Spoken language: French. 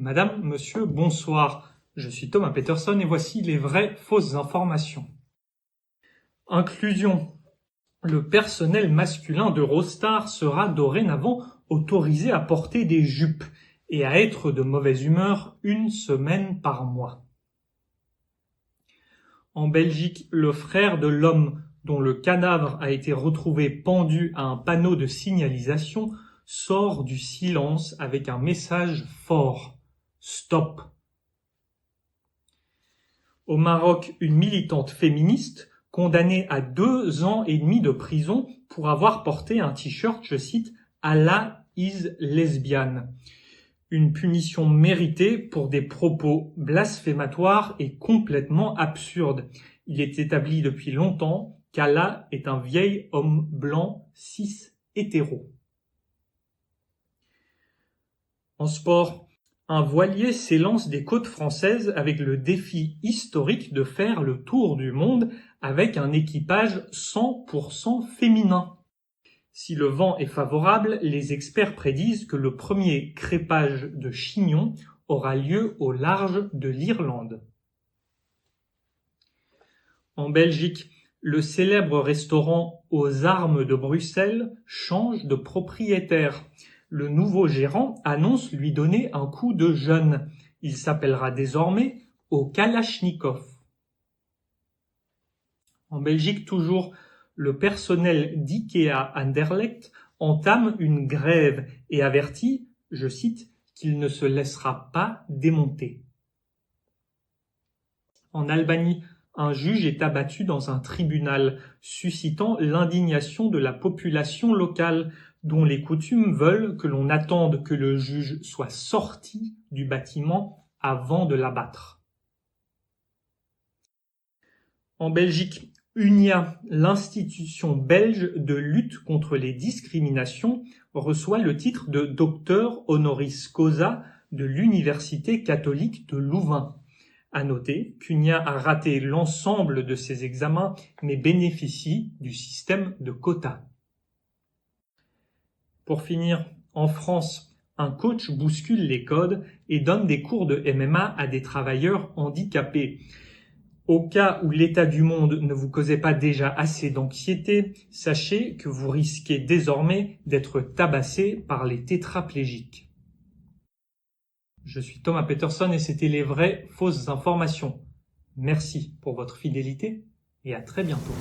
Madame, monsieur, bonsoir. Je suis Thomas Peterson et voici les vraies fausses informations. Inclusion. Le personnel masculin d'Eurostar sera dorénavant autorisé à porter des jupes et à être de mauvaise humeur 1 semaine par mois. En Belgique, le frère de l'homme dont le cadavre a été retrouvé pendu à un panneau de signalisation sort du silence avec un message fort. Stop. Au Maroc, une militante féministe condamnée à 2 ans et demi de prison pour avoir porté un t-shirt, je cite, « Allah is lesbian ». Une punition méritée pour des propos blasphématoires et complètement absurdes. Il est établi depuis longtemps qu'Allah est un vieil homme blanc cis hétéro. En sport, un voilier s'élance des côtes françaises avec le défi historique de faire le tour du monde avec un équipage 100% féminin. Si le vent est favorable, les experts prédisent que le premier crépage de chignons aura lieu au large de l'Irlande. En Belgique, le célèbre restaurant aux Armes de Bruxelles change de propriétaire. Le nouveau gérant annonce lui donner un coup de jeune. Il s'appellera désormais au Kalachnikov. En Belgique toujours, le personnel d'IKEA Anderlecht entame une grève et avertit, je cite, qu'il ne se laissera pas démonter. En Albanie, un juge est abattu dans un tribunal, suscitant l'indignation de la population locale, dont les coutumes veulent que l'on attende que le juge soit sorti du bâtiment avant de l'abattre. En Belgique, UNIA, l'institution belge de lutte contre les discriminations, reçoit le titre de docteur honoris causa de l'Université catholique de Louvain. À noter qu'UNIA a raté l'ensemble de ses examens mais bénéficie du système de quotas. Pour finir, en France, un coach bouscule les codes et donne des cours de MMA à des travailleurs handicapés. Au cas où l'état du monde ne vous causait pas déjà assez d'anxiété, sachez que vous risquez désormais d'être tabassé par les tétraplégiques. Je suis Thomas Peterson et c'était les vraies fausses informations. Merci pour votre fidélité et à très bientôt.